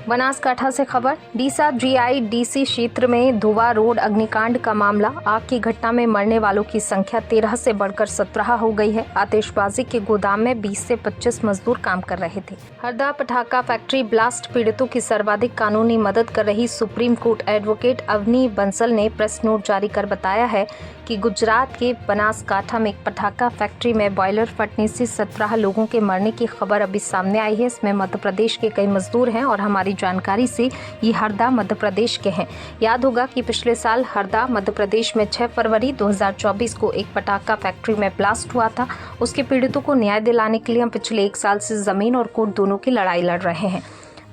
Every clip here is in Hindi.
बनासकांठा से खबर। डीसा जीआईडीसी क्षेत्र में धुआ रोड अग्निकांड का मामला। आग की घटना में मरने वालों की संख्या 13 से बढ़कर 17 हो गई है। आतिशबाजी के गोदाम में 20 से 25 मजदूर काम कर रहे थे। हरदा पटाखा फैक्ट्री ब्लास्ट पीड़ितों की सर्वाधिक कानूनी मदद कर रही supreme court advocate Avani Bansal ने प्रेस नोट जारी कर बताया है कि गुजरात के बनासकांठा में एक पटाखा फैक्ट्री में बॉयलर फटने से 17 लोगों के मरने की खबर अभी सामने आई है। इसमें मध्य प्रदेश के कई मजदूर हैं और हमारी जानकारी से ये हरदा मध्य प्रदेश के हैं। याद होगा कि पिछले साल हरदा मध्य प्रदेश में 6 फरवरी 2024 को एक पटाखा फैक्ट्री में ब्लास्ट हुआ था। उसके पीड़ितों को न्याय दिलाने के लिए हम पिछले 1 साल से जमीन और कोर्ट दोनों की लड़ाई लड़ रहे हैं।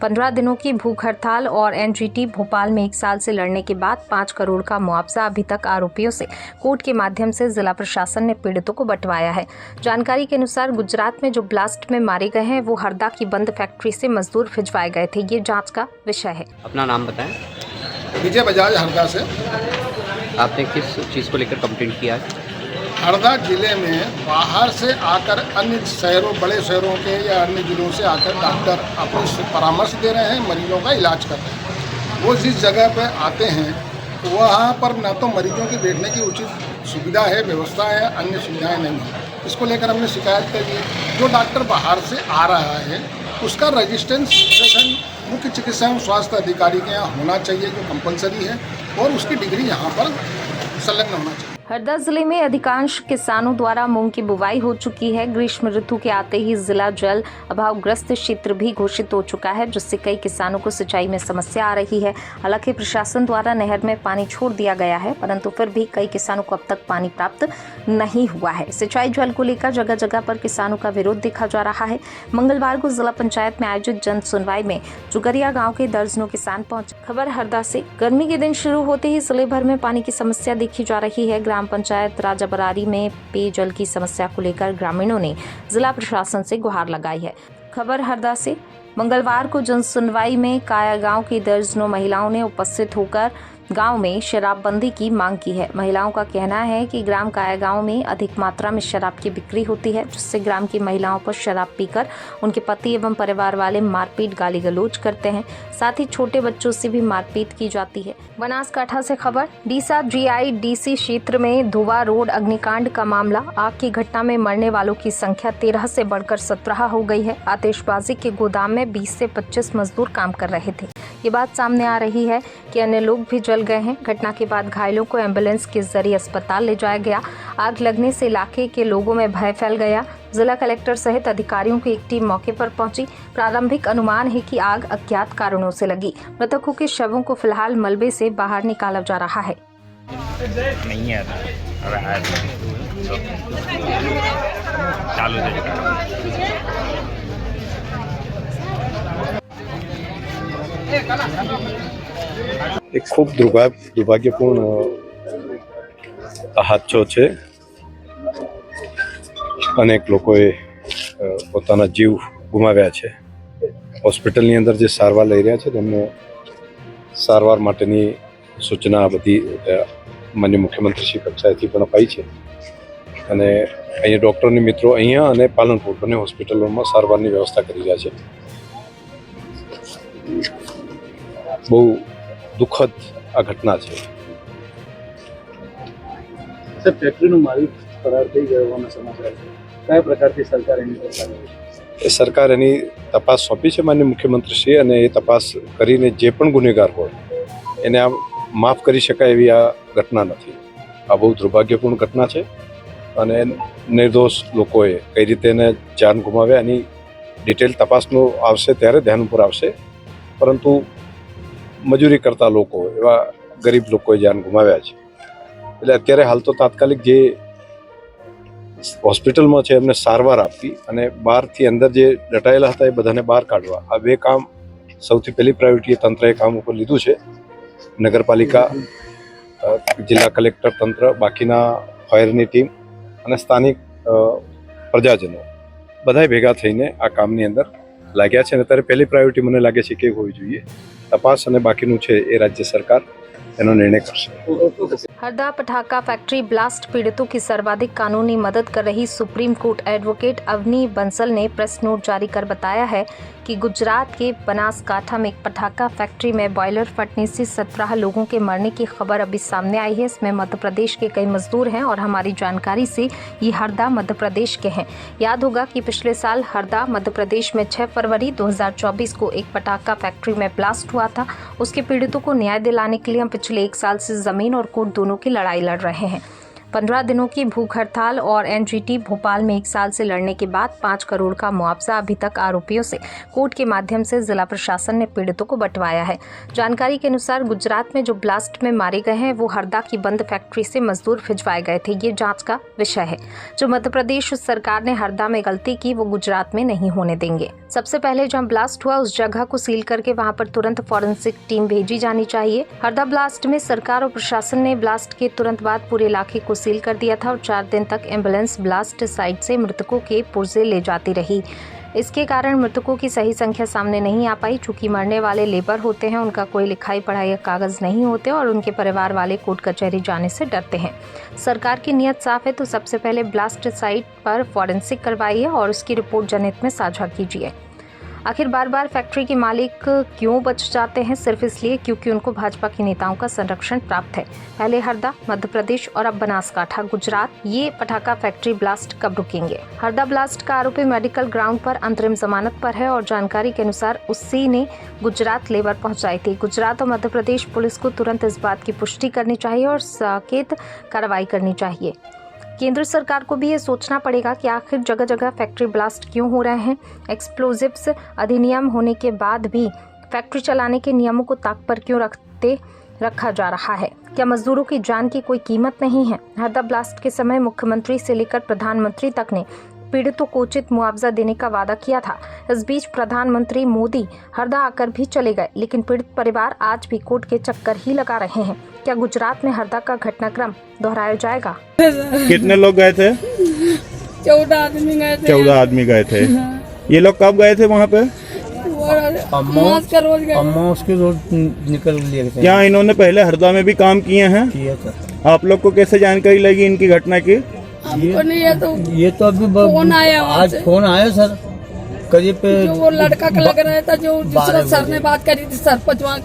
15 दिनों की भूख हड़ताल और एनजीटी भोपाल में 1 साल से लड़ने के बाद 5 करोड़ का मुआवजा अभी तक आरोपियों से कोर्ट के माध्यम से जिला प्रशासन ने पीड़ितों को बंटवाया है। जानकारी के अनुसार गुजरात में जो ब्लास्ट में मारे गए हैं वो हरदा की बंद फैक्ट्री से मजदूर भिजवाए गए थे। ये जांच का विषय है। अपना नाम बताएं। विजय बजाज, हरदा से। आपने किस चीज़ को लेकर कंप्लेंट किया है? हरदा जिले में बाहर से आकर अन्य शहरों, बड़े शहरों के या अन्य जिलों से आकर डॉक्टर अपने परामर्श दे रहे हैं, मरीजों का इलाज कर रहे हैं। वो जिस जगह पर आते हैं वहाँ पर न तो मरीजों की बैठने की उचित सुविधा है, व्यवस्था है, अन्य सुविधाएं नहीं हैं। इसको लेकर हमने शिकायत करी है। जो डॉक्टर बाहर से आ रहा है उसका रजिस्ट्रेशन मुख्य चिकित्सा एवं स्वास्थ्य अधिकारी के यहाँ होना चाहिए, जो कंपलसरी है, और उसकी डिग्री यहाँ पर संलग्न होना चाहिए। हरदा जिले में अधिकांश किसानों द्वारा मूंग की बुवाई हो चुकी है। ग्रीष्म ऋतु के आते ही जिला जल अभावग्रस्त क्षेत्र भी घोषित हो चुका है, जिससे कई किसानों को सिंचाई में समस्या आ रही है। हालांकि प्रशासन द्वारा नहर में पानी छोड़ दिया गया है, परंतु फिर भी कई किसानों को अब तक पानी प्राप्त नहीं हुआ है। सिंचाई जल को लेकर जगह जगह पर किसानों का विरोध देखा जा रहा है। मंगलवार को जिला पंचायत में आयोजित जन सुनवाई में जुगरिया गाँव के दर्जनों किसान पहुंचे। खबर हरदा से। गर्मी के दिन शुरू होते ही जिले भर में पानी की समस्या देखी जा रही है। ग्राम पंचायत राजा बरारी में पेयजल की समस्या को लेकर ग्रामीणों ने जिला प्रशासन से गुहार लगाई है। खबर हरदा से। मंगलवार को जन सुनवाई में काया गांव की दर्जनों महिलाओं ने उपस्थित होकर गांव में शराबबंदी की मांग की है। महिलाओं का कहना है कि ग्राम काया गांव में अधिक मात्रा में शराब की बिक्री होती है, जिससे ग्राम की महिलाओं पर शराब पीकर उनके पति एवं परिवार वाले मारपीट गाली गलौज करते हैं। साथ ही छोटे बच्चों से भी मारपीट की जाती है। बनासकांठा से खबर। डीसा जीआईडीसी क्षेत्र में धुआ रोड अग्निकांड का मामला। आग की घटना में मरने वालों की संख्या 13 से बढ़कर 17 हो गई है। आतिशबाजी के गोदाम में 20 से 25 मजदूर काम कर रहे थे। ये बात सामने आ रही है कि अन्य लोग भी जल गए हैं। घटना के बाद घायलों को एम्बुलेंस के जरिए अस्पताल ले जाया गया। आग लगने से इलाके के लोगों में भय फैल गया। जिला कलेक्टर सहित अधिकारियों की एक टीम मौके पर पहुंची। प्रारंभिक अनुमान है कि आग अज्ञात कारणों से लगी। मृतकों के शवों को फिलहाल मलबे से बाहर निकाला जा रहा है। नहीं है चालू એક ખૂબ દુર્ભાગ્યપૂર્ણ હાદસો છે। અનેક લોકોએ પોતાના જીવ ગુમાવ્યા છે। હોસ્પિટલની અંદર જે સારવાર લઈ રહ્યા છે તેમને સારવાર માટેની સૂચના બધી માનનીય મુખ્યમંત્રીશ્રી કક્ષાએથી પણ અપાઈ છે અને અહીંયા ડૉક્ટરની મિત્રો અહીંયા અને પાલનપુર બંને હોસ્પિટલોમાં સારવારની વ્યવસ્થા કરી રહ્યા છે। બહુ દુઃખદ આ ઘટના છે। ફેક્ટરીનો માલિક ફરાર થઈ ગયો હોવાના સમાચાર છે। કયા પ્રકારથી સરકાર એની સરકાર એની તપાસ સોંપી છે માનનીય મુખ્યમંત્રીશ્રીએ અને એ તપાસ કરીને જે પણ ગુનેગાર હોય એને આ માફ કરી શકાય એવી આ ઘટના નથી। આ બહુ દુર્ભાગ્યપૂર્ણ ઘટના છે અને નિર્દોષ લોકોએ કઈ રીતે એને જાન ગુમાવ્યા એની ડિટેલ તપાસનો આવશે ત્યારે ધ્યાન ઉપર આવશે। પરંતુ મજૂરી કરતા લોકો, એવા ગરીબ લોકોએ જાન ગુમાવ્યા છે। એટલે અત્યારે હાલ તો તાત્કાલિક જે હોસ્પિટલમાં છે એમને સારવાર આપવી અને બહારથી અંદર જે દટાયેલા હતા એ બધાને બહાર કાઢવા, આ બે કામ સૌથી પહેલી પ્રાયોરિટી તંત્રએ કામ ઉપર લીધું છે। નગરપાલિકા, જિલ્લા કલેક્ટર તંત્ર, બાકીના ફાયરની ટીમ અને સ્થાનિક પ્રજાજનો બધાએ ભેગા થઈને આ કામની અંદર લાગ્યા છે અને અત્યારે પહેલી પ્રાયોરિટી મને લાગે છે કે હોવી જોઈએ। તપાસ અને બાકીનું છે એ રાજ્ય સરકાર એનો નિર્ણય કરશે. हरदा पटाखा फैक्ट्री ब्लास्ट पीड़ितों की सर्वाधिक कानूनी मदद कर रही supreme court advocate Avani Bansal ने प्रेस नोट जारी कर बताया है कि गुजरात के बनासकांठा में एक पटाखा फैक्ट्री में बॉयलर फटने से 17 लोगों के मरने की खबर अभी सामने आई है. इसमें मध्य प्रदेश के कई मजदूर हैं और हमारी जानकारी से ये हरदा मध्य प्रदेश के हैं. याद होगा कि पिछले साल हरदा मध्य प्रदेश में 6 फरवरी 2024 को एक पटाखा फैक्ट्री में ब्लास्ट हुआ था. उसके पीड़ितों को न्याय दिलाने के लिए हम पिछले 1 साल से जमीन और कोर्ट दोनों की लड़ाई लड़ रहे हैं. 15 दिनों की भूख हड़ताल और एनजीटी भोपाल में 1 साल से लड़ने के बाद 5 करोड़ का मुआवजा अभी तक आरोपियों से कोर्ट के माध्यम से जिला प्रशासन ने पीड़ितों को बंटवाया है. जानकारी के अनुसार गुजरात में जो ब्लास्ट में मारे गए हैं वो हरदा की बंद फैक्ट्री से मजदूर भिजवाए गए थे. ये जांच का विषय है. जो मध्य प्रदेश सरकार ने हरदा में गलती की वो गुजरात में नहीं होने देंगे. सबसे पहले जहां ब्लास्ट हुआ उस जगह को सील करके वहां पर तुरंत फॉरेंसिक टीम भेजी जानी चाहिए. हरदा ब्लास्ट में सरकार और प्रशासन ने ब्लास्ट के तुरंत बाद पूरे इलाके को सील कर दिया था और 4 दिन तक एम्बुलेंस ब्लास्ट साइट से मृतकों के पुर्जे ले जाती रही. इसके कारण मृतकों की सही संख्या सामने नहीं आ पाई. चूंकि मरने वाले लेबर होते हैं, उनका कोई लिखाई पढ़ाई या कागज नहीं होते और उनके परिवार वाले कोर्ट कचहरी जाने से डरते हैं. सरकार की नीयत साफ है तो सबसे पहले ब्लास्ट साइट पर फॉरेंसिक करवाइए और उसकी रिपोर्ट जनहित में साझा कीजिए. आखिर बार बार फैक्ट्री के मालिक क्यों बच जाते हैं? सिर्फ इसलिए क्योंकि उनको भाजपा के नेताओं का संरक्षण प्राप्त है. पहले हरदा मध्य प्रदेश और अब बनासकांठा गुजरात. ये पटाखा फैक्ट्री ब्लास्ट कब रुकेंगे? हरदा ब्लास्ट का आरोपी मेडिकल ग्राउंड पर अंतरिम जमानत पर है और जानकारी के अनुसार उसी ने गुजरात लेबर पहुंचाई थी. गुजरात और मध्य प्रदेश पुलिस को तुरंत इस बात की पुष्टि करनी चाहिए और सकेत कार्रवाई करनी चाहिए. केंद्र सरकार को भी ये सोचना पड़ेगा कि आखिर जगह जगह फैक्ट्री ब्लास्ट क्यों हो रहे हैं. एक्सप्लोजिव्स अधिनियम होने के बाद भी फैक्ट्री चलाने के नियमों को ताक पर क्यों रखा जा रहा है? क्या मजदूरों की जान की कोई कीमत नहीं है? हरदा ब्लास्ट के समय मुख्यमंत्री से लेकर प्रधानमंत्री तक ने पीड़ितों को उचित मुआवजा देने का वादा किया था. इस बीच प्रधानमंत्री मोदी हरदा आकर भी चले गए, लेकिन पीड़ित परिवार आज भी कोर्ट के चक्कर ही लगा रहे हैं. क्या गुजरात में हरदा का घटनाक्रम दोहराया जाएगा? कितने लोग गए थे? 14 आदमी गए थे. 14 आदमी गए थे. ये लोग कब गए थे वहाँ पे? अम्मास के रोज निकल लिए थे. क्या इन्होंने पहले हरदा में भी काम किए हैं? किया था. आप लोग को कैसे जानकारी लगी इनकी घटना की? ये तो अभी फोन आया, आज फोन आया सर. करीब जो वो लड़का का लग रहा था, जो दूसरा सर ने बात करी थी, सरपंच वहाँ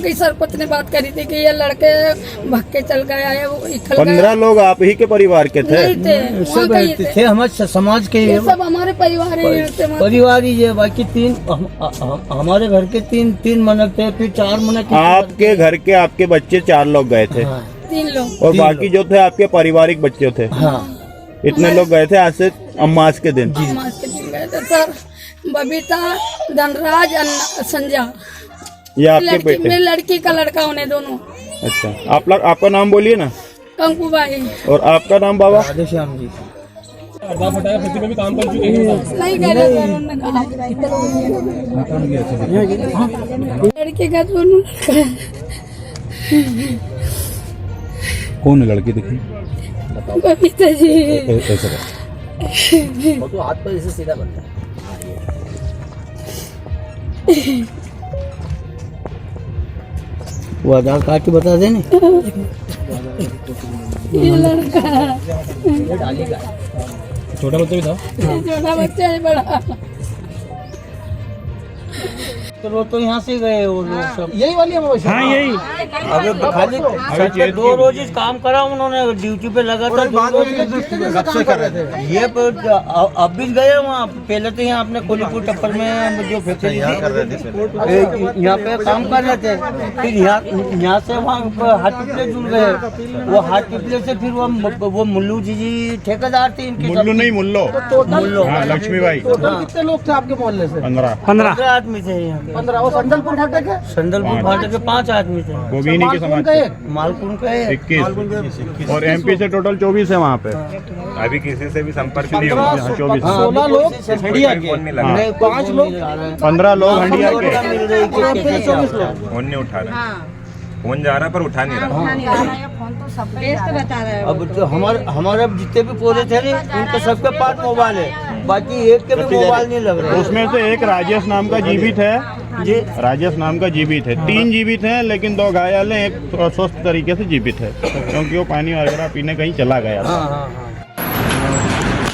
के सरपंच ने बात करी थी कि ये लड़के भाग के चल गया है. वो 15 लोग आप ही के परिवार के थे? सब थे हमारे समाज के. ये सब हमारे परिवार ही है. बाकी 3 हमारे घर के 3 मनक थे, फिर 4 मनक. आपके घर के आपके बच्चे 4 लोग गए थे? 3 लोग. और बाकी जो थे आपके पारिवारिक बच्चे थे? हाँ. इतने लोग गए थे आज से अम्मास के दिन? अम्मास के दिन गए थे सर. बबीता, धनराज, संजय. ये आपके बेटे? मेरी लड़की का लड़का उन्हें दोनों. अच्छा. आप लोग आपका नाम बोलिए ना. कंकु भाई. और आपका नाम बाबा? राधेश्याम जी. नहीं कर रहे सर, उन्होंने कहा लड़के का दोनों. कौन है लड़की? देखिए बबीता जी. वो तो हाथ पर ऐसे सीधा बनता है. वो आधार कार्ड की बता देने. ये लड़का छोटा बच्चा भी था? छोटा बच्चा है, बड़ा. तो वो तो यहाँ से गए वो लोग सब. यही वाली है. हाँ यही. अभी खाली 2 रोज काम करा उन्होंने. ड्यूटी पे लगा था 2 रोज से कर रहे थे. ये अब भी गए वहाँ. पहले तो यहाँ अपने कोलीपुर टप्पर में जो फैक्ट्री थी यहाँ पे काम कर रहे थे. फिर यहाँ से वहाँ हाथ पिपले जुड़ गए. वो हाथ पिपले से फिर वो मुल्लू जी ठेकेदार थे इनके. मुल्लू नहीं मुल्लो. मुल्लो. लक्ष्मीबाई. कितने लोग थे आपके मोहल्ले से? 15 आदमी थे यहाँ पे. 15. वो संदलपुर फाटक है. संदलपुर फाटक के 5 आदमी थे. वो भी इन्हीं के समाज के. मालकुन का 21 और एमपी से टोटल 24 है वहाँ पे. अभी किसी से भी संपर्क नहीं हुआ. 24. 16 लोग हंडिया के. 5 लोग. 15 लोग हंडिया के. फोन नहीं उठा रहा. फोन जा रहा पर उठा नहीं रहा. अब तो हमारे जितने भी पौधे थे ना, उनके सबके पास मोबाइल है. बाकी एक के भी मोबाइल नहीं लग रहा. उसमें से एक राजेश नाम का जीवित है जी राजेश नाम का जीवित है, 3 जीवित हैं लेकिन 2 घायल हैं, एक स्वस्थ तरीके से जीवित है क्योंकि वो पानी वगैरह पीने कहीं चला गया था।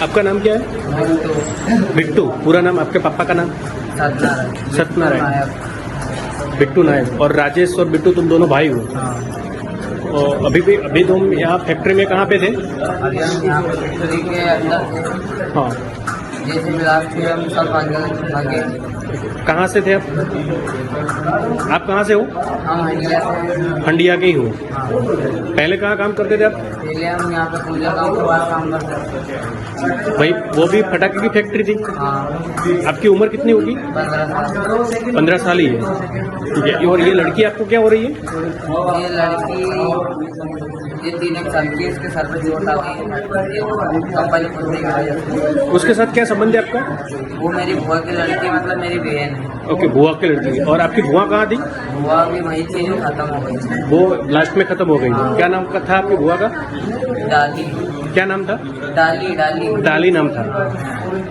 आपका नाम क्या है? बिट्टू। पूरा नाम आपके पापा का नाम? सत्यनारायण। बिट्टू नायक। और राजेश और बिट्टू तुम दोनों भाई हो? और अभी तुम यहाँ फैक्ट्री में कहाँ पे थे? फैक्ट्री के अंदर हाँ। जैसे ब्लास्ट हुआ हम सब भागे। कहाँ से थे आप? आप कहाँ से हो? हम इंडिया से। हंडिया के ही हो? पहले कहाँ काम करते थे आप? पहले हम यहाँ पे पूजा का काम करते थे। भाई वो भी पटाखे की फैक्ट्री थी? हाँ। आपकी उम्र कितनी होगी? 15 साल ही है। ठीक है। और ये लड़की आपको क्या हो रही है? ये लड़की ये 3 साल की, इसके सर पे चोट आ गई, कंपनी खुद नहीं गई। उसके साथ क्या संबंध है आपका? वो मेरी बुआ की लड़की, मतलब मेरी बहन है। ओके, बुआ की लड़की। और आपकी बुआ कहाँ थी? बुआ भी वही थी जो खत्म हो गई। वो लास्ट में खत्म हो गई। क्या नाम का था आपकी बुआ का? डाली। क्या नाम था? डाली डाली डाली नाम था।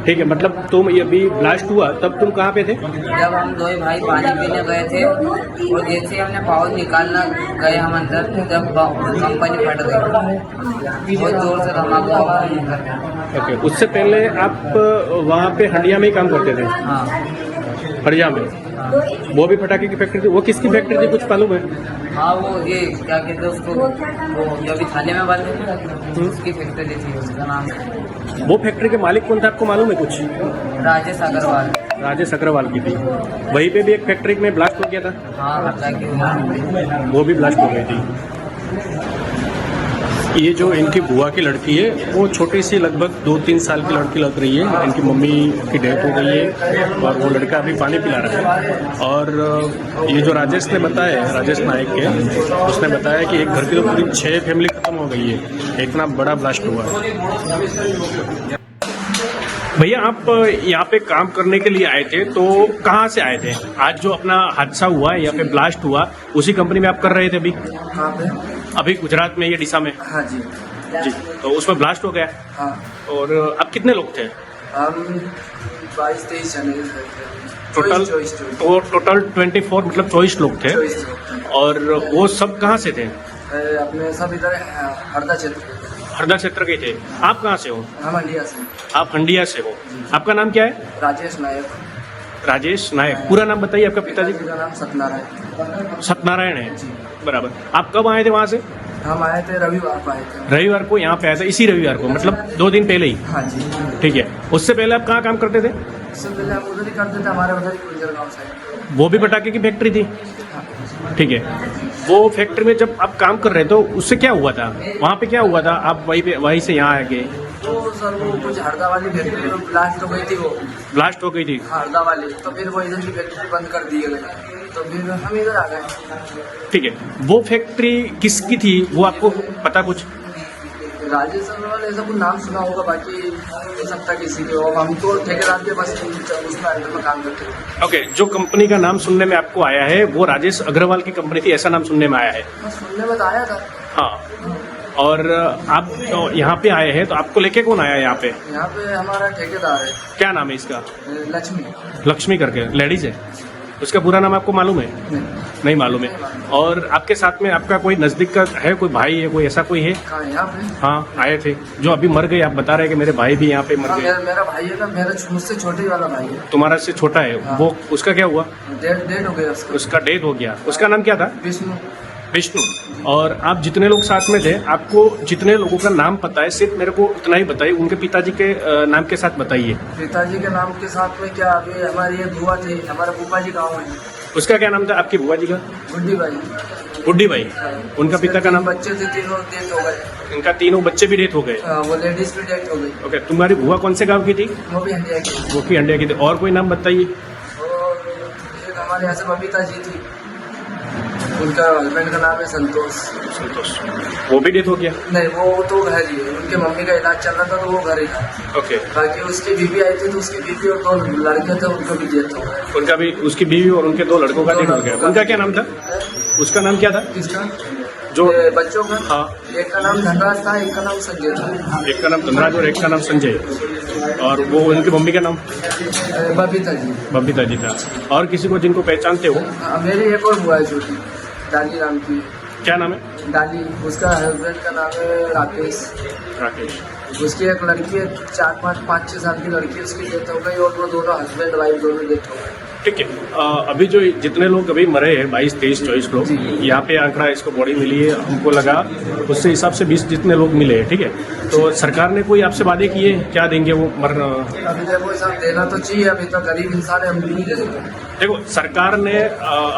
ठीक है। मतलब तुम ये अभी ब्लास्ट हुआ तब तुम कहाँ पे थे? जब हम 2 भाई पानी पीने गए थे और जैसे हमने पाउच निकालना गए हम अंदर, जब कंपनी फट गई, बहुत जोर से धमाका हुआ। ओके। उससे पहले आप वहाँ पे हंडिया में ही काम करते थे? हाँ। हंडिया में? वो भी पटाखे की फैक्ट्री थी? वो किसकी फैक्ट्री थी, कुछ मालूम है? हाँ, वो ये क्या कहते हैं उसको, वो जो अभी थाने में बंद है उसकी फैक्ट्री थी, उसका नाम। वो फैक्ट्री के मालिक कौन था, आपको मालूम है कुछ? राजेश अग्रवाल। राजेश अग्रवाल की थी। वहीं पे भी एक फैक्ट्री में ब्लास्ट हो गया था? हाँ, हालांकि वो भी ब्लास्ट हो गई थी। ये जो इनकी बुआ की लड़की है वो छोटी सी, लगभग 2-3 साल की लड़की लग रही है। इनकी मम्मी की डेथ हो गई है और वो लड़का अभी पानी पिला रहा है। और ये जो राजेश ने बताया, राजेश नायक के, उसने बताया कि एक घर की तो पूरी 6 फैमिली खत्म हो गई है, इतना बड़ा ब्लास्ट हुआ है। भैया आप यहाँ पे काम करने के लिए आए थे, तो कहाँ से आए थे? आज जो अपना हादसा हुआ है या फिर ब्लास्ट हुआ, उसी कंपनी में आप कर रहे थे अभी? कहाँ पे? अभी गुजरात में, ये डिसा में? हाँ जी। जी। तो उसमें ब्लास्ट हो गया? हाँ। और आप कितने लोग थे? हम 22-23 जने थे टोटल? तो टोटल 24, मतलब 24 लोग थे। और वो सब कहाँ से थे? अपने सब इधर हरदा क्षेत्र। हरदा क्षेत्र के थे। आप कहाँ से हो? हम हंडिया से। आप हंडिया से हो। आपका नाम क्या है? राजेश नायक। राजेश नायक। पूरा नाम बताइए आपका पिताजी का नाम सत्यनारायण। सत्यनारायण है? बराबर। आप कब आए थे वहाँ से? हम आए थे रविवार को आए थे। रविवार को यहाँ पे आए थे? इसी रविवार को, मतलब 2 दिन पहले ही? हाँ जी। ठीक है। उससे पहले आप कहाँ काम करते थे? उससे पहले हम उधर ही करते थे, हमारे उधर ही गुजरगांव साइड। वो भी पटाखे की फैक्ट्री थी? ठीक है। वो फैक्ट्री में जब आप काम कर रहे थे तो उससे क्या हुआ था? वहाँ पे क्या हुआ था? आप वहीं से यहाँ आ गए? तो सर वो कुछ हरदा वाली फैक्ट्री में ब्लास्ट हो गई थी। वो ब्लास्ट हो गई थी हरदा वाली, तो फिर वो इधर की फैक्ट्री बंद कर दी गई, तो फिर हम इधर आ गए। ठीक है। वो फैक्ट्री किसकी थी, वो आपको पता कुछ? राजेश अग्रवाल ऐसा कुछ नाम सुना होगा, बाकी हो सकता किसी के हो। हम तो ठेकेदार के बस उसमें अंडर में काम करते हैं। ओके। जो कंपनी का नाम सुनने में आपको आया है वो राजेश अग्रवाल की कंपनी थी, ऐसा नाम सुनने में आया है? सुनने में तो आया था। हाँ। और आप तो यहाँ पे आए हैं, तो आपको लेके कौन आया यहाँ पे? यहाँ पे हमारा ठेकेदार है। क्या नाम है इसका? लक्ष्मी। लक्ष्मी करके लेडीज है? उसका पूरा नाम आपको मालूम है? नहीं मालूम है। और आपके साथ में आपका कोई नजदीक का है, कोई भाई है, कोई ऐसा कोई है? यहाँ पे? हाँ, आए थे जो अभी मर गए। आप बता रहे हैं कि मेरे भाई भी यहाँ पे मर गए। मेरा भाई है ना, मेरा मुझसे छोटे वाला भाई है। तुम्हारा से छोटा है? हाँ। वो उसका क्या हुआ? डेट हो गया उसका डेथ हो गया। उसका नाम क्या था? विष्णु। विष्णु। और आप जितने लोग साथ में थे, आपको जितने लोगों का नाम पता है सिर्फ मेरे को उतना ही बताइए। उनके पिताजी के नाम के साथ बताइए। पिताजी के नाम के साथ में क्या, अभी हमारी एक बुआ थी, हमारा फूफा जी गाँव है। उसका क्या नाम था आपकी बुआ जी का? बुड्ढी भाई। बुड्ढी भाई। उनका पिता का नाम? बच्चे थे, 3 डेथ हो गए। इनका 3 बच्चे भी डेथ हो गए? वो लेडीज भी डेथ हो गई। ओके। तुम्हारी बुआ कौन से गांव की थी? वो भी हंडिया की। वो भी हंडिया की थी। और कोई नाम बताइए। और एक हमारे यहाँ से बबीता जी थी, उनका हस्बैंड का नाम है संतोष। संतोष। वो भी डेथ हो गया? नहीं, वो तो घर ही है, उनके मम्मी का इलाज चल रहा था तो वो घर ही था। ओके। बाकी उसकी बीवी आई थी, तो उसकी बीवी और 2 लड़के थे, उनका भी डेथ हो गया। उनका भी, उसकी बीवी और उनके 2 लड़कों का डेथ हो गया। उनका क्या नाम था? उसका नाम क्या था? किसका? जो बच्चों का हाँ, एक का नाम धनराज था, एक का नाम संजय था, एक का नाम धनराज और एक का नाम संजय, और वो उनकी मम्मी का नाम बबीता जी। बबीता जी था। और किसी को जिनको पहचानते हो? मेरी एक और बुआ है छोटी, डाली नाम की। क्या नाम है? डाली, उसका हस्बैंड का नाम है राकेश। राकेश। उसकी एक लड़की है, 4-5-6 साल की लड़की, उसकी डेथ हो गई, और वो दोनों हस्बैंड वाइफ दोनों डेथ हो गए। ठीक है। अभी जो जितने लोग अभी मरे हैं 22, 23, 24 लोग, यहाँ पे आंकड़ा इसको बॉडी मिली है, हमको लगा उससे हिसाब से 20 जितने लोग मिले हैं। ठीक है, तो सरकार ने कोई आपसे वादे किए, क्या देंगे वो मरना? अभी देखो सब देना तो चाहिए, अभी तो गरीब इंसान है, हम भी नहीं दे सकते। देखो सरकार ने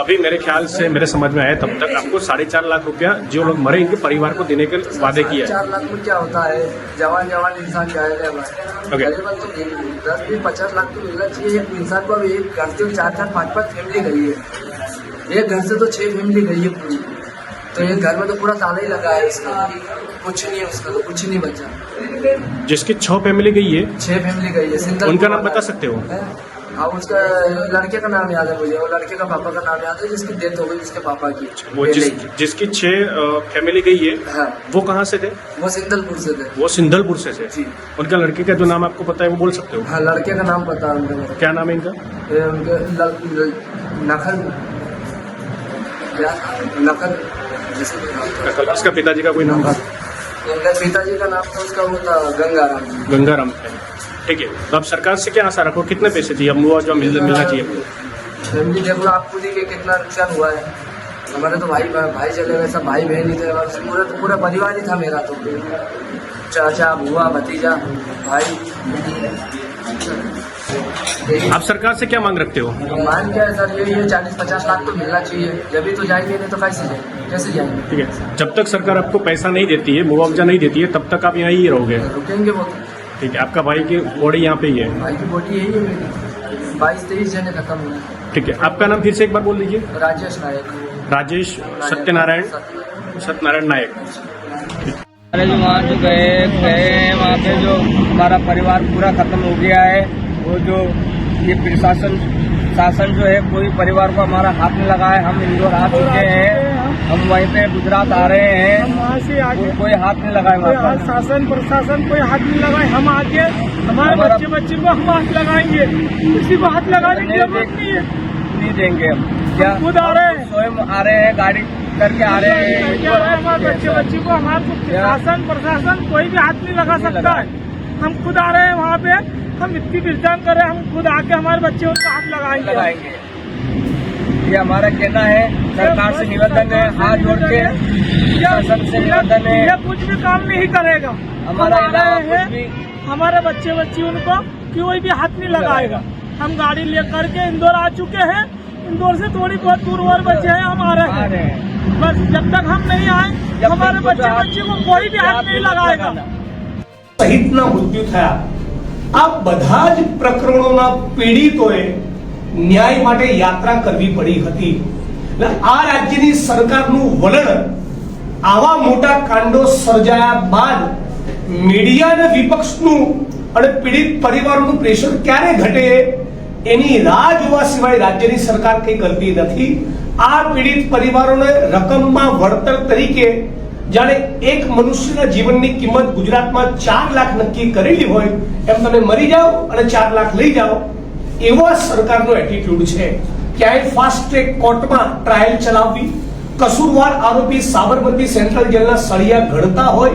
अभी मेरे ख्याल से मेरे समझ में आया तब तक आपको 4.5 लाख रुपया जो लोग मरे इनके परिवार को देने के वादे किया है। 4 लाख में क्या होता है, जवान इंसान जाएगा हमारे, गरीबन तो 10-50 लाख तो मिलना चाहिए एक इंसान को। अभी एक घर से 4-5 फैमिली गई है, एक घर से तो 6 फैमिली गई है पूरी, तो एक घर में तो पूरा ताला ही लगा है, इसका कुछ नहीं है, उसका तो कुछ नहीं बचा। जिसकी 6 फैमिली गई है, 6 फैमिली गई है। उनका नाम बता सकते हो? हाँ, उसका लड़के का नाम याद है मुझे, और लड़के का पापा का नाम याद है, जिसकी डेथ हो गई उसके पापा की। वो जिसकी 6 फैमिली गई है, हाँ, वो कहाँ से थे? वो सिंदलपुर से थे। वो सिंदलपुर से थे जी। उनका लड़के का जो नाम आपको पता है वो बोल सकते हो? हाँ, लड़के का नाम पता है उनका। क्या नाम है इनका? उनके नखल, नखल, इसका पिताजी का कोई नाम था? उनका पिताजी का नाम था, उसका वो था गंगाराम। गंगाराम है। ठीक है, तो आप सरकार से क्या आशा रखो, कितने पैसे चाहिए, मुआवजा मिलना चाहिए? फैमिली देख लो आप खुद ही के कितना नुकसान हुआ है। हमारे तो भाई चले गए, सब भाई बहन ही थे, पूरा परिवार ही था मेरा, तो चाचा, बुआ, भतीजा, भाई। आप सरकार से क्या मांग रखते हो? मांग क्या है सर, ये 40-50 लाख तो मिलना चाहिए, जब तो जाएंगे, नहीं तो कैसे जाएंगे। ठीक है, जब तक सरकार आपको पैसा नहीं देती है, मुआवजा नहीं देती है, तब तक आप यहाँ ही रहोगे? रुकेंगे वो। ठीक है, आपका भाई की बॉडी यहाँ पे ही है? भाई की बॉडी यही है मेरी, 22-23 जने खत्म हुए। ठीक है, आपका नाम फिर से एक बार बोल दीजिए। राजेश नायक। राजेश सत्यनारायण नायक। अरे जो वहाँ जो गए वहाँ पे जो हमारा परिवार पूरा खत्म हो गया है। वो जो ये शासन जो है, कोई परिवार को हमारा हाथ नहीं लगा है। हम इंदौर आ चुके हैं, हम वहीं पे गुजरात आ रहे हैं, हम वहाँ से आगे कोई हाथ नहीं लगाए, शासन प्रशासन कोई हाथ नहीं लगाए। हम आगे हमारे बच्चे को हम हाथ लगाएंगे, किसी को हाथ लगाने की जरूरत नहीं देंगे। हम क्या खुद आ रहे हैं, स्वयं आ रहे हैं, गाड़ी करके आ रहे हैं, हमारे बच्चे को हमारे शासन प्रशासन कोई भी हाथ नहीं लगा सकता है। हम खुद आ रहे हैं वहाँ पे, हम इतनी पहचान कर रहे हैं, हम खुद आके हमारे बच्चे उनको हाथ लगाएंगे। ये हमारा कहना है, सरकार से निवेदन है, हाथ जोड़ के शासन से निवेदन है। ये कुछ भी काम नहीं करेगा हमारा है, हमारे बच्चे उनको कोई भी हाथ नहीं लगाएगा। हम गाड़ी लेकर के इंदौर आ चुके हैं, इंदौर से थोड़ी बहुत दूर और बचे हैं, हम आ रहे हैं। बस जब तक हम नहीं आए, हमारे बच्चे को कोई भी हाथ नहीं लगाएगा। સહિતના મૃત્યુ થયા, આ બધા જ પ્રકરણોના પીડિતોએ ન્યાય માટે યાત્રા કરવી પડી હતી। આ રાજ્યની સરકારનું વલણ આવા મોટા કાંડો સર્જાયા બાદ મીડિયા અને વિપક્ષનું અને પીડિત પરિવારોનું પ્રેશર ક્યારે ઘટે એની રાહ જોવા સિવાય રાજ્યની સરકાર કંઈ કરતી નથી। આ પીડિત પરિવારોને રકમમાં વળતર તરીકે જાણે એક મનુષ્યના જીવનની કિંમત ગુજરાતમાં 4 લાખ નક્કી કરેલી હોય એમ તમે મરી જાઓ અને 4 લાખ લઈ જાઓ, એવો સરકારનો એટીટ્યુડ છે। ક્યાંય ફાસ્ટ ટ્રેક કોર્ટમાં ટ્રાયલ ચલાવવી, કસૂરવાર આરોપી સાબરમતી સેન્ટ્રલ જેલના સળિયા ઘડતા હોય,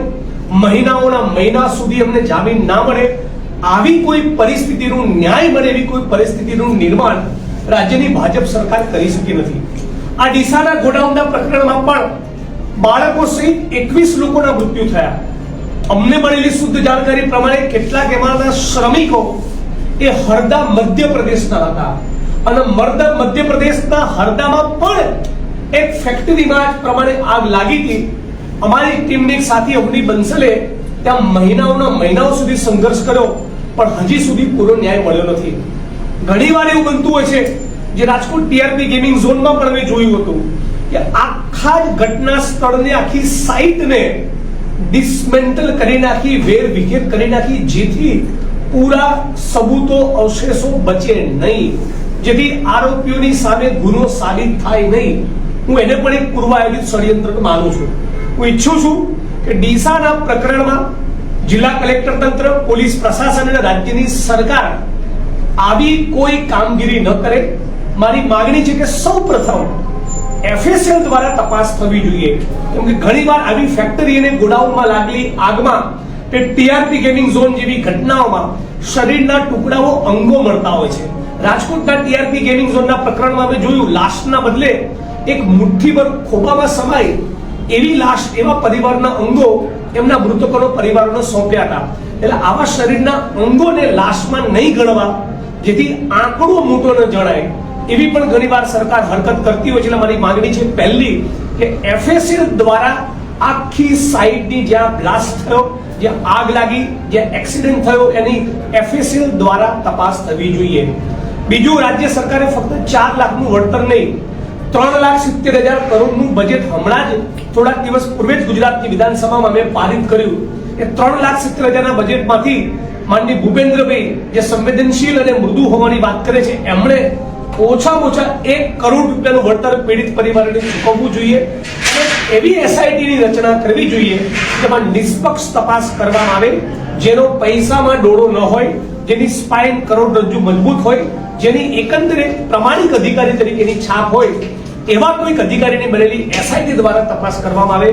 મહિના સુધી એમને જામીન ના મળે, આવી કોઈ પરિસ્થિતિનું ન્યાય મળે એવી કોઈ પરિસ્થિતિનું નિર્માણ રાજ્યની ભાજપ સરકાર કરી શકી નથી। આ ડીસાના ગોડાઉનના પ્રકરણમાં પણ બાળકો સહિત 21 લોકોના મૃત્યુ થયા। અમને મળેલી શુદ્ધ જાણકારી પ્રમાણે કેટલાક એમાંના શ્રમિકો એ હરદા મધ્યપ્રદેશના હતા અને મધ્યપ્રદેશના હરદામાં પણ એક ફેક્ટરીમાં પ્રમાણે આગ લાગી હતી। અમારી ટીમની એક સાથી અવની બંસલે ત્યાં મહિનાઓ સુધી સંઘર્ષ કર્યો, પણ હજી સુધી પૂરો ન્યાય મળ્યો નથી। ઘણીવાર એવું બનતું હોય છે, જે રાજકોટ ટીઆરપી ગેમિંગ ઝોનમાં પણ અમે જોયું હતું કે આખા જ ઘટના સ્થળને, આખી સાઇટને ડિસમેન્ટલ કરી નાખી, વેર વિખેર કરી નાખી, જેથી પૂરા સબૂતો અવશેષો બચે નહીં, જેથી આરોપીઓની સામે ગુનો સાબિત થાય નહીં। હું એને પણ એક પૂર્વ આયોજિત ષડયંત્ર માનું છું। હું ઈચ્છું છું કે ડીસાના પ્રકરણમાં જિલ્લા કલેક્ટર તંત્ર, પોલીસ પ્રશાસન અને રાજ્યની સરકાર આવી કોઈ કામગીરી ન કરે. મારી માંગણી છે કે સૌપ્રથમ FSL દ્વારા તપાસ થવી જોઈએ, કેમ કે ઘણીવાર આવી ફેક્ટરી અને ગોડાઉનમાં લાગેલી આગમાં કે TRP ગેમિંગ ઝોન જેવી ઘટનાઓમાં શરીરના ટુકડાઓ, અંગો મળતા હોય છે. રાજકોટના TRP ગેમિંગ ઝોનના પ્રકરણમાં અમે જોયું, લાશના બદલે એક મુઠ્ઠીભર ખોબામાં સમાય એવી લાશ, એવા પરિવારના અંગો એમના મૃતકોનો પરિવારોને સોંપ્યા હતા. એટલે આવા શરીરના અંગોને લાશમાં નહીં ગણવા, જેથી આંકડો મોટો ન જણાય, એવી પણ ઘણીવાર સરકાર હરકત કરતી હોય છે. એટલે મારી માંગણી છે પહેલી કે FSL દ્વારા આખી સાઇટની જ્યાં બ્લાસ્ટ થયો, જ્યાં આગ લાગી, જ્યાં એક્સિડન્ટ થયો, એની FSL દ્વારા તપાસ થવી જોઈએ. બીજું, રાજ્ય સરકારે ફક્ત 4 લાખનું વળતર નહીં, 3,70,000 કરોડનું બજેટ હમણાં જ થોડાક દિવસ પૂર્વે જ ગુજરાતની વિધાનસભામાં અમે પારિત કર્યું. એ 3,70,000ના બજેટમાંથી માનનીય ભૂપેન્દ્રભાઈ, જે સંવેદનશીલ અને મૃદુ હોવાની વાત કરે છે, એમણે ઓછામાં ઓછા 1 કરોડ રૂપિયાનું વળતર પીડિત પરિવારોને ચૂકવવું જોઈએ. અને એવી SIT ની રચના કરવી જોઈએ જેમાં નિષ્પક્ષ તપાસ કરવામાં આવે, જેનો પૈસામાં ડોળો ન હોય, જેની સ્પાઇન કરોડરજ્જુ મજબૂત હોય, જેની એકંદરે પ્રામાણિક અધિકારી તરીકેની છાપ હોય, એવા કોઈક અધિકારીની બનેલી SIT દ્વારા તપાસ કરવામાં આવે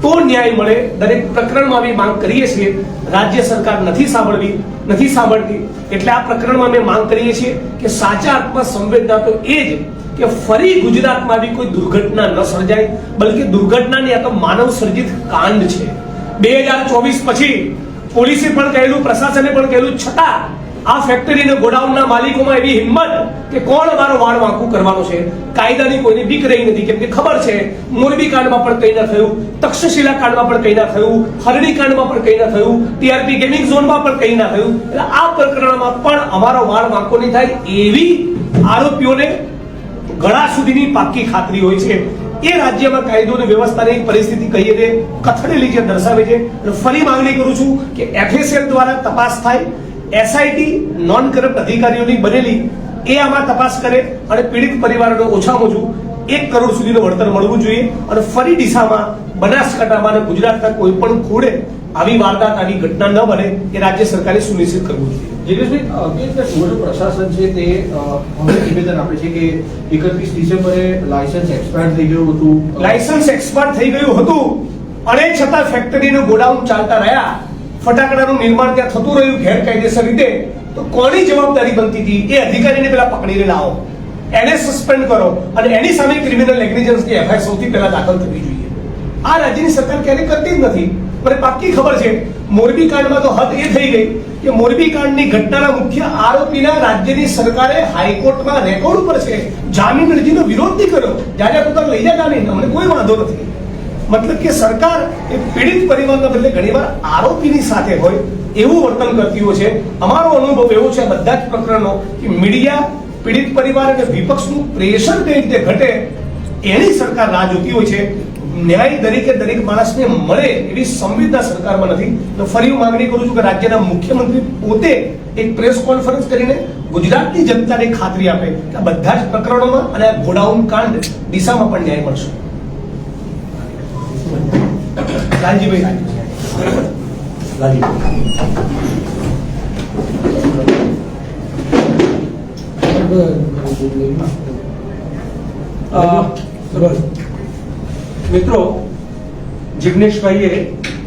તો ન્યાય મળે. દરેક પ્રકરણમાં અમે માંગ કરીએ છીએ, રાજ્ય સરકાર નથી સાંભળતી. એટલે આ પ્રકરણમાં અમે માંગ કરીએ છીએ કે સાચા અર્થમાં સંવેદના તો એ જ કે ફરી ગુજરાતમાં આવી કોઈ દુર્ઘટના ન સર્જાય, બલકે દુર્ઘટનાની આ તો માનવ સર્જિત કાંડ છે. 2024 પછી પોલીસે પણ કહેલું, પ્રશાસને પણ કહેલું, છતાં આ ફેક્ટરી અને ગોડાઉનના માલિકોમાં એવી હિંમત કે કોણ અમારો વાળ વાંકું કરવાનો છે. કાયદાની કોઈને બીક રહી નથી, કેમ કે ખબર છે મોરબી કાંડમાં પણ કંઈ ન થયું, તક્ષશિલા કાંડમાં પણ કંઈ ન થયું, હરણી કાંડમાં પણ કંઈ ન થયું, TRP ગેમિંગ ઝોનમાં પણ કંઈ ન થયું. એટલે આ પ્રકરણમાં પણ અમારો વાળ વાંકો નહીં થાય એવી આરોપીઓને ગળા સુધીની પાક્કી ખાતરી હોય છે. એ રાજ્યમાં કાયદો અને વ્યવસ્થાની પરિસ્થિતિ કહીએ તે કથળેલી જે દર્શાવે છે. ફરી માંગણી કરું છું કે FSL દ્વારા તપાસ થાય, SIT નોન કરપ્ટ અધિકારીઓની બનેલી એ આમાં તપાસ કરે અને પીડિત પરિવારોને ઓછામાં ઓછું 1 કરોડ સુધીનું વળતર મળવું જોઈએ. અને ફરી ડીસામાં, બનાસકાંઠામાં અને ગુજરાતના કોઈ પણ ખૂણે આવી વારદાત, આવી ઘટના ન બને એ રાજ્ય સરકારે સુનિશ્ચિત કરવું જોઈએ. જિગ્નેશભાઈ, પ્રશાસન છે તે નિવેદન આપે છે કે 31 ડિસેમ્બરે લાયસન્સ એક્સપાયર થઈ ગયું હતું. લાયસન્સ એક્સપાયર થઈ ગયું હતું અને છતાં ફેક્ટરીનું ગોડાઉન ચાલતા રહ્યા, ફટાકડાનું નિર્માણ ત્યાં થતું રહ્યું ગેરકાયદેસર રીતે, તો કોની જવાબદારી બનતી હતી? એ અધિકારીને પેલા પકડીને લાવો, એને સસ્પેન્ડ કરો અને એની સામે ક્રિમિનલ નેગ્લિજન્સની FIR સૌથી પહેલા દાખલ થવી જોઈએ. આ રાજ્યની સરકાર ક્યારેય કરતી જ નથી. મને પાક્કી ખબર છે મોરબી કાંડમાં તો હદ એ થઈ ગઈ કે મોરબી કાંડની ઘટનાના મુખ્ય આરોપીના રાજ્યની સરકારે હાઈકોર્ટમાં રેકોર્ડ ઉપર છે જામીન અરજીનો વિરોધ નહીં કર્યો. જાજા પોતાને લઈ જતા નહીં, અમને કોઈ વાંધો નથી. મતલબ કે સરકાર એ પીડિત પરિવારના બદલે ઘણીવાર આરોપીની સાથે હોય એવું વર્તન કરતી હોય છે. અમારો અનુભવ એવો છે બધા જ પ્રકરણો કે મીડિયા, પીડિત પરિવાર અને વિપક્ષનું પ્રેશર કઈ રીતે ઘટે એની સરકાર રાહ જોતી હોય છે. ન્યાય દરેક માણસને મળે એવી સંવેદના સરકારમાં નથી. તો ફરી હું માંગણી કરું છું કે રાજ્યના મુખ્યમંત્રી પોતે એક પ્રેસ કોન્ફરન્સ કરીને ગુજરાતની જનતાને ખાતરી આપે કે આ બધા જ પ્રકરણોમાં અને આ ગોડાઉન કાંડ દિશામાં પણ ન્યાય મળશે. મિત્રો, જિગ્નેશભાઈએ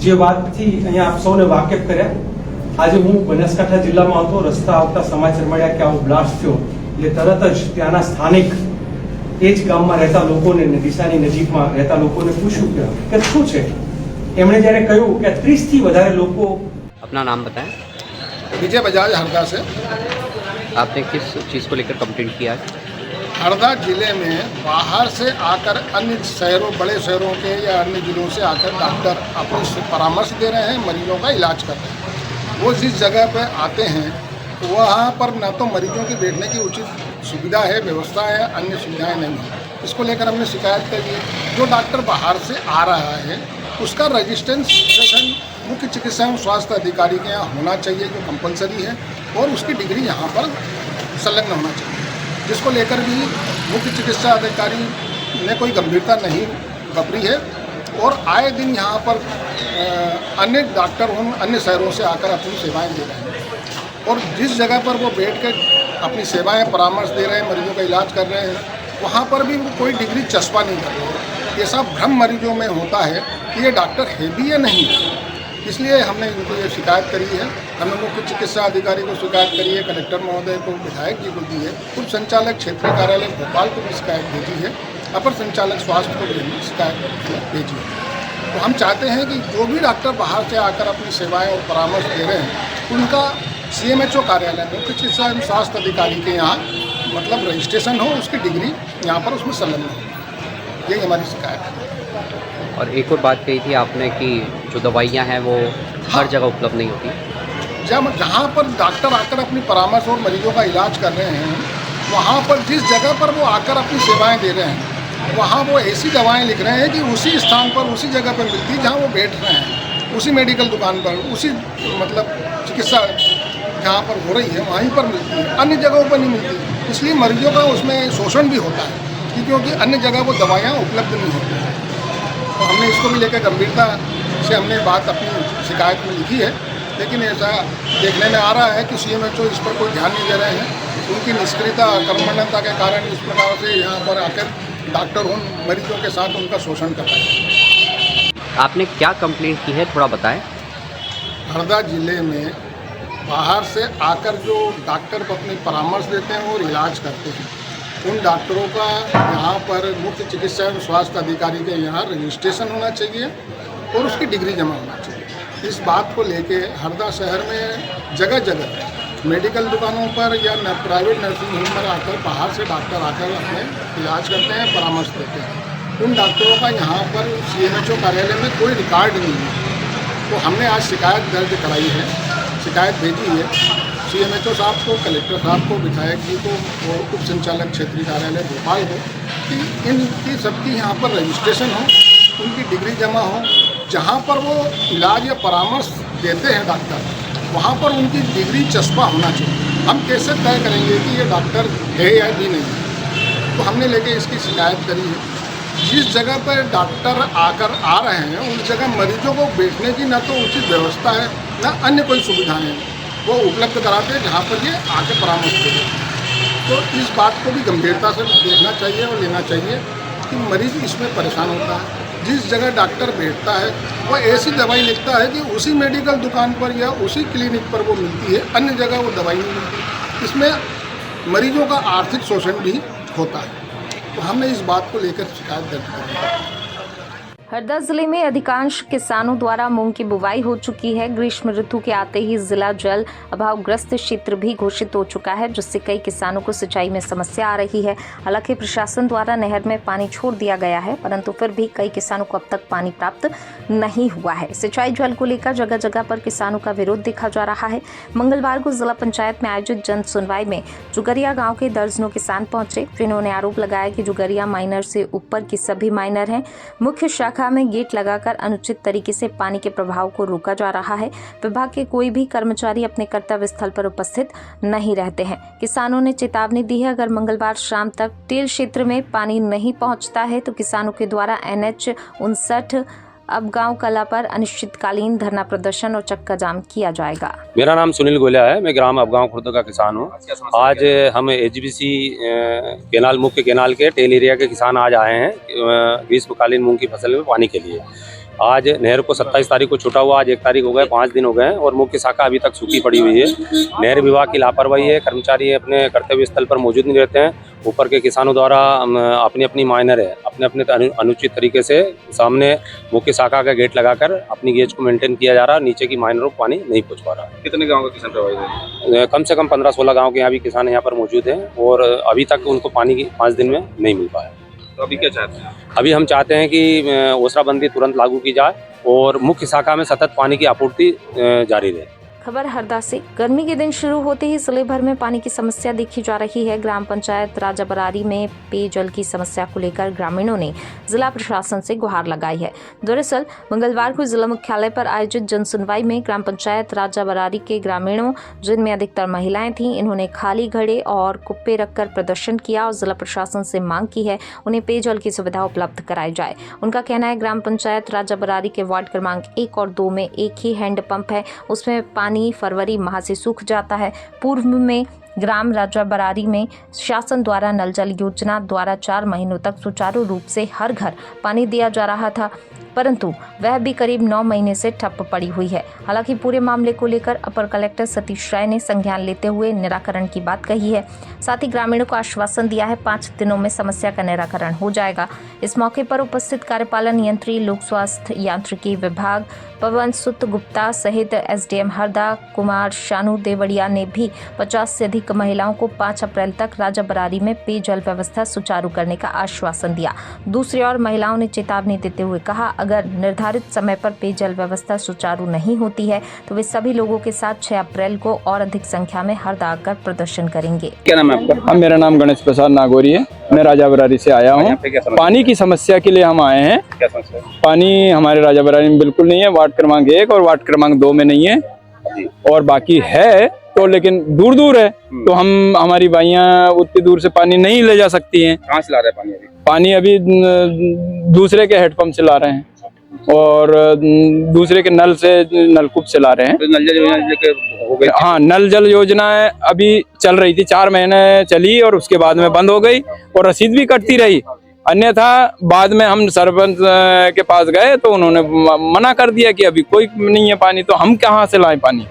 જે વાતથી અહીંયા આપ સૌને વાકેફ કર્યા, આજે હું બનાસકાંઠા જિલ્લામાં હતો, રસ્તા આવતા સમાચાર મળ્યા કે આવો બ્લાસ્ટ થયો એટલે તરત જ ત્યાંના સ્થાનિક એ જ ગામમાં રહેતા લોકોને, ડીસાની નજીકમાં રહેતા લોકોને પૂછ્યું કે શું છે. એમણે જ્યારે કહ્યું કે 30 થી વધારે લોકો. अपना नाम बताएं. विजय बजाज, हरदा से. आपने किस चीज़ को लेकर कंप्लेंट किया? हरदा जिले में बाहर से आकर अन्य शहरों, बड़े शहरों के या अन्य जिलों से आकर डॉक्टर अपनी परामर्श दे रहे हैं, मरीजों का इलाज कर रहे हैं. वो जिस जगह पर आते हैं वहाँ पर न तो मरीजों की बैठने की उचित सुविधा है, व्यवस्था है, अन्य सुविधाएं नहीं है. इसको लेकर हमने शिकायत करी. जो डॉक्टर बाहर से आ रहा है उसका रजिस्ट्रेशन मुख्य चिकित्सा एवं स्वास्थ्य अधिकारी के यहाँ होना चाहिए, जो कंपलसरी है, और उसकी डिग्री यहाँ पर संलग्न होना चाहिए, जिसको लेकर भी मुख्य चिकित्सा अधिकारी ने कोई गंभीरता नहीं बरती है. और आए दिन यहाँ पर अन्य डॉक्टर अन्य शहरों से आकर अपनी सेवाएं दे रहे हैं और जिस जगह पर वो बैठ कर अपनी सेवाएं परामर्श दे रहे हैं, मरीजों का इलाज कर रहे हैं, वहाँ पर भी वो कोई डिग्री चस्पा नहीं कर रहे। ये सब भ्रम मरीजों में होता है कि ये डॉक्टर है भी या नहीं है। इसलिए हमने इनको ये शिकायत करी है। हमने मुख्य चिकित्सा अधिकारी को शिकायत करी है, कलेक्टर महोदय को, विधायक जी को दी है, उप संचालक क्षेत्रीय कार्यालय भोपाल को भी शिकायत भेजी है, अपर संचालक स्वास्थ्य को भी शिकायत भेजी है। तो हम चाहते हैं कि जो भी डॉक्टर बाहर से आकर अपनी सेवाएं और परामर्श दे रहे हैं उनका CMHO कार्यालय में मुख्य चिकित्सा एवं स्वास्थ्य अधिकारी के यहाँ मतलब रजिस्ट्रेशन हो, उसकी डिग्री यहाँ पर उसमें संलग्न हो। यही हमारी शिकायत है। और एक और बात कही थी आपने कि जो दवाइयाँ हैं वो हर जगह उपलब्ध नहीं होती। जहाँ पर डॉक्टर आकर अपनी परामर्श और मरीजों का इलाज कर रहे हैं, वहाँ पर जिस जगह पर वो आकर अपनी सेवाएं दे रहे हैं, वहाँ वो ऐसी दवाएं लिख रहे हैं कि उसी स्थान पर उसी जगह पर मिलती है जहाँ वो बैठ रहे हैं, उसी मेडिकल दुकान पर, उसी मतलब चिकित्सा जहाँ पर हो रही है वहीं पर मिलती है, अन्य जगहों पर नहीं मिलती। इसलिए मरीजों का उसमें शोषण भी होता है क्योंकि अन्य जगह वो दवाइयाँ उपलब्ध नहीं होती हैं। तो हमने इसको भी लेकर गंभीरता से हमने बात अपनी शिकायत में लिखी है, लेकिन ऐसा देखने में आ रहा है कि CMHO इस पर कोई ध्यान नहीं दे रहे हैं। उनकी निष्क्रियता कर्मण्यता के कारण इस प्रकार से यहाँ पर आकर डॉक्टर उन मरीजों के साथ उनका शोषण कर रहे हैं। आपने क्या कंप्लेंट की है, थोड़ा बताएं। हरदा जिले में बाहर से आकर जो डॉक्टर को अपनी परामर्श देते हैं और इलाज करते हैं, उन डॉक्टरों का यहाँ पर मुख्य चिकित्सा एवं स्वास्थ्य अधिकारी के यहाँ रजिस्ट्रेशन होना चाहिए और उसकी डिग्री जमा होना चाहिए। इस बात को लेके हरदा शहर में जगह जगह मेडिकल दुकानों पर या प्राइवेट नर्सिंग होम पर आकर बाहर से डॉक्टर आकर अपने इलाज करते हैं, परामर्श देते हैं। उन डॉक्टरों का यहाँ पर CMHO कार्यालय में कोई रिकॉर्ड नहीं है। तो हमने आज शिकायत दर्ज कराई है, शिकायत भेजी है CMHO साहब को, कलेक्टर साहब को, विधायक जी को और उप संचालक क्षेत्रीय कार्यालय भोपाल को कि इनकी सबकी यहाँ पर रजिस्ट्रेशन हो, उनकी डिग्री जमा हो। जहाँ पर वो इलाज या परामर्श देते हैं डॉक्टर, वहाँ पर उनकी डिग्री चस्पा होना चाहिए। हम कैसे तय करेंगे कि ये डॉक्टर है या भी नहीं है? तो हमने लेके इसकी शिकायत करी है। जिस जगह पर डॉक्टर आकर आ रहे हैं उस जगह मरीजों को बैठने की न तो उचित व्यवस्था है न अन्य कोई सुविधाएँ हैं वो उपलब्ध कराते हैं जहाँ पर ये आके परामर्श देते हैं। तो इस बात को भी गंभीरता से देखना चाहिए और लेना चाहिए कि मरीज इसमें परेशान होता है। जिस जगह डॉक्टर बैठता है वो ऐसी दवाई लिखता है कि उसी मेडिकल दुकान पर या उसी क्लिनिक पर वो मिलती है, अन्य जगह वो दवाई नहीं मिलती। इसमें मरीजों का आर्थिक शोषण भी होता है। तो हमने इस बात को लेकर शिकायत दर्ज की है। हरदा जिले में अधिकांश किसानों द्वारा मूंग की बुवाई हो चुकी है। ग्रीष्म ऋतु के आते ही जिला जल अभावग्रस्त क्षेत्र भी घोषित हो चुका है, जिससे कई किसानों को सिंचाई में समस्या आ रही है। हालांकि प्रशासन द्वारा नहर में पानी छोड़ दिया गया है, परंतु फिर भी कई किसानों को अब तक पानी प्राप्त नहीं हुआ है। सिंचाई जल को लेकर जगह जगह पर किसानों का विरोध देखा जा रहा है। मंगलवार को जिला पंचायत में आयोजित जन सुनवाई में जुगरिया गाँव के दर्जनों किसान पहुंचे, जिन्होंने आरोप लगाया कि जुगरिया माइनर से ऊपर की सभी माइनर हैं। मुख्य शाखा में गेट लगाकर अनुचित तरीके से पानी के प्रवाह को रोका जा रहा है। विभाग के कोई भी कर्मचारी अपने कर्तव्य स्थल पर उपस्थित नहीं रहते हैं। किसानों ने चेतावनी दी है, अगर मंगलवार शाम तक टेल क्षेत्र में पानी नहीं पहुंचता है तो किसानों के द्वारा NH 59 अब गांव कला पर अनिश्चितकालीन धरना प्रदर्शन और चक्का जाम किया जाएगा। मेरा नाम सुनील गोलिया है, मैं ग्राम अबगांव खुर्द का किसान हूँ। आज हम HBC केनाल मुख्य केनाल के टेल एरिया के किसान आज आए हैं ग्रीष्मकालीन मूंग की फसल में पानी के लिए। आज नहर को 27 तारीख को छूटा हुआ, आज 1 तारीख हो गए, 5 दिन हो गए और मुख्य शाखा अभी तक सूखी पड़ी हुई है। नहर विभाग की लापरवाही है, कर्मचारी अपने कर्तव्य स्थल पर मौजूद नहीं रहते हैं। ऊपर के किसानों द्वारा अपनी अपनी माइनर है अपने अपने अनुचित तरीके से सामने मुख्य शाखा का गेट लगाकर अपनी गेज को मेंटेन किया जा रहा है। नीचे की माइनरों को पानी नहीं पहुँच पा रहा है। कितने गाँव के किसान प्रभावित हैं? कम से कम 15-16 गाँव के यहाँ भी किसान यहाँ पर मौजूद हैं और अभी तक उनको पानी 5 दिन में नहीं मिल पाया। तो अभी क्या चाहते हैं? अभी हम चाहते हैं कि ओसराबंदी तुरंत लागू की जाए और मुख्य शाखा में सतत पानी की आपूर्ति जारी रहे। खबर हरदा से। गर्मी के दिन शुरू होते ही जिले भर में पानी की समस्या देखी जा रही है। ग्राम पंचायत राजा बरारी में पेयजल की समस्या को लेकर ग्रामीणों ने जिला प्रशासन से गुहार लगाई है। दरअसल मंगलवार को जिला मुख्यालय पर आयोजित जनसुनवाई में ग्राम पंचायत राजा बरारी के ग्रामीणों, जिनमें अधिकतर महिलाएं थीं, इन्होंने खाली घड़े और कुप्पे रखकर प्रदर्शन किया और जिला प्रशासन से मांग की है उन्हें पेयजल की सुविधा उपलब्ध कराई जाए। उनका कहना है ग्राम पंचायत राजा बरारी के वार्ड क्रमांक 1 और 2 में एक ही हैंडपंप है, उसमें पानी फरवरी माह से सूख जाता है। पूर्व में ग्राम राजा बरारी में शासन द्वारा नल जल योजना द्वारा 4 महीनों तक सुचारू रूप से हर घर पानी दिया जा रहा था, परंतु वह भी करीब 9 महीने से ठप पड़ी हुई है। हालांकि पूरे मामले को लेकर अपर कलेक्टर सतीश राय ने संज्ञान लेते हुए निराकरण की बात कही है। साथ ही ग्रामीणों को आश्वासन दिया है 5 दिनों में समस्या का निराकरण हो जाएगा। इस मौके पर उपस्थित कार्यपालन यंत्री, लोक स्वास्थ्य यांत्रिकी विभाग पवन सुत गुप्ता सहित एसडीएम हरदा कुमार शानू देवड़िया ने भी 50 से अधिक महिलाओं को 5 अप्रैल तक राजा बरारी में पेयजल व्यवस्था सुचारू करने का आश्वासन दिया। दूसरी ओर महिलाओं ने चेतावनी देते हुए कहा, अगर निर्धारित समय पर पेयजल व्यवस्था सुचारू नहीं होती है तो वे सभी लोगों के साथ 6 अप्रैल को और अधिक संख्या में हरदा आकर प्रदर्शन करेंगे। क्या नाम है आपका? मेरा नाम गणेश प्रसाद नागौरी है। मैं राजा बरारी से आया हूँ। पानी की समस्या के लिए हम आए हैं। क्या समस्या? पानी हमारे राजा बरारी में बिल्कुल नहीं है। वार्ड क्रमांक 1 और वार्ड क्रमांक 2 में नहीं है और बाकी है तो लेकिन दूर दूर है, तो हम हमारी भाइयाँ उतनी दूर से पानी नहीं ले जा सकती हैं। कहाँ से ला रहे हैं पानी? पानी अभी दूसरे के हेडपंप से ला रहे हैं और दूसरे के नल से नलकूप से ला रहे हैं। तो नल जल योजना हो गई? हाँ, नल जल योजना अभी चल रही थी, 4 महीने चली और उसके बाद में बंद हो गई और रसीद भी कटती रही। अन्यथा बाद में हम सरपंच के पास गए तो उन्होंने मना कर दिया कि अभी कोई नहीं है पानी, तो हम कहाँ से लाएं पानी,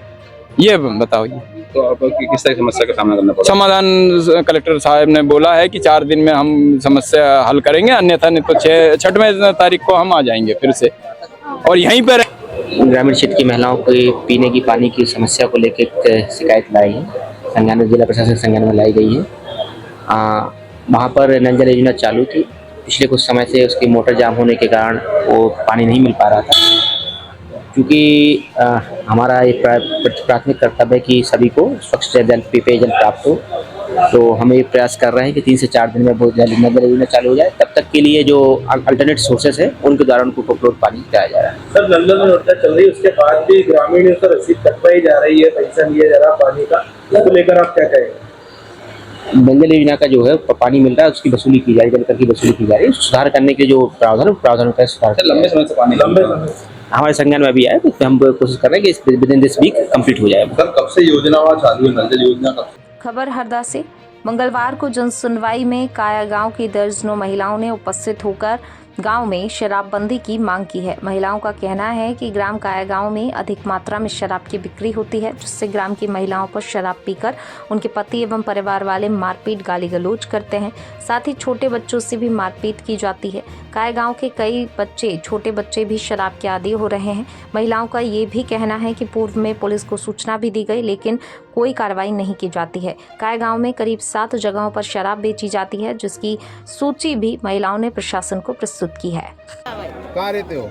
ये बताओ। तो अब किस तरह की समस्या का सामना करना पड़ा? समाधान कलेक्टर साहब ने बोला है कि 4 दिन में हम समस्या हल करेंगे, अन्यथा नहीं तो 6वें तारीख को हम आ जाएंगे फिर से और यहीं पर। ग्रामीण क्षेत्र की महिलाओं को पीने की पानी की समस्या को लेकर एक शिकायत लाई है, संज्ञान जिला प्रशासन संज्ञान में लाई गई है। वहाँ पर नल जल योजना चालू थी, पिछले कुछ समय से उसकी मोटर जाम होने के कारण वो पानी नहीं मिल पा रहा था। क्योंकि हमारा एक प्राथमिक कर्तव्य है कि सभी को स्वच्छ जल पेयजल प्राप्त हो, तो हम ये प्रयास कर रहे हैं कि 3 से 4 दिन में बहुत जल्द नल जल योजना चालू हो जाए। तब तक के लिए जो अल्टरनेट सोर्सेस है उनके द्वारा उनको उपलब्ध पानी दिया जा रहा है। सर, नल जल योजना चल रही है, उसके बाद भी ग्रामीणों से रसीद कटवाई जा रही है, पैसा लिया जा रहा पानी का, उसको लेकर आप क्या कहेंगे? नल जल योजना का जो है पानी मिल रहा है उसकी वसूली की जा रही है, जल कर की वसूली की जा रही है। सुधार करने के जो प्रावधान का सुधार लंबे समय से पानी हमारे संज्ञान में अभी आया, तो हम कोशिश कर रहे हैं कि within this week complete हो जाए। सर, कब से योजना चालू है नल जल योजना का? खबर हरदा से। मंगलवार को जनसुनवाई में काया गांव की दर्जनों महिलाओं ने उपस्थित होकर गांव में शराबबंदी की मांग की है। महिलाओं का कहना है कि ग्राम काया गांव में अधिक मात्रा में शराब की बिक्री होती है, जिससे ग्राम की महिलाओं पर शराब पीकर उनके पति एवं परिवार वाले मारपीट गाली गलौज करते हैं। साथ ही छोटे बच्चों से भी मारपीट की जाती है। काया गांव के कई छोटे बच्चे भी शराब के आदी हो रहे हैं। महिलाओं का ये भी कहना है कि पूर्व में पुलिस को सूचना भी दी गई, लेकिन कोई कार्रवाई नहीं की जाती है। काया गांव में करीब 7 जगहों पर शराब बेची जाती है, जिसकी सूची भी महिलाओं ने प्रशासन को प्रस्तुत की है। कहाँ रहते हो?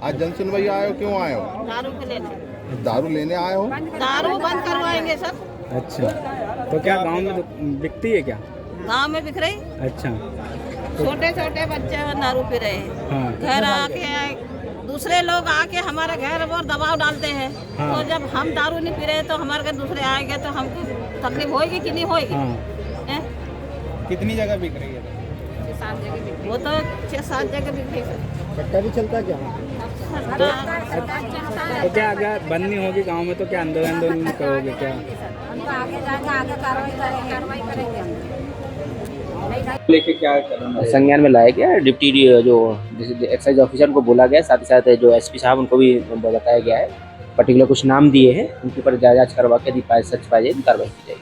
आज जनसुनवाई आए हो, क्यों आए हो? दारू लेने आए हो? दारू बंद करवाएंगे सर। अच्छा, तो क्या गांव में बिकती है क्या? गांव में बिक रही। अच्छा, छोटे छोटे बच्चे दारू पी रहे हैं। हाँ। घर आके दूसरे लोग आके हमारे घर वो दबाव डालते हैं। हाँ। तो जब हम दारू नहीं पी रहे तो हमारे घर दूसरे आएंगे तो हमको तकलीफ होगी कि नहीं होगी? हाँ। कितनी जगह बिक रही है? 6-7 जगह बिक रही। वो तो 6-7 जगह बिक रही है। पट्टा भी चलता क्या? तो क्या अगर बंद नहीं होगी गांव में तो क्या आंदोलन करोगे क्या? आगे जाके आगे कार्रवाई करेंगे। लेके क्या करना? संज्ञान में लाया गया, डिप्टी जो एक्साइज ऑफिसर को बोला गया, साथ ही साथ जो एसपी साहब उनको भी बताया गया है। पर्टिकुलर कुछ नाम दिए हैं, उनके ऊपर जांच करवा के सच पाए जाए कार्रवाई की जाएगी।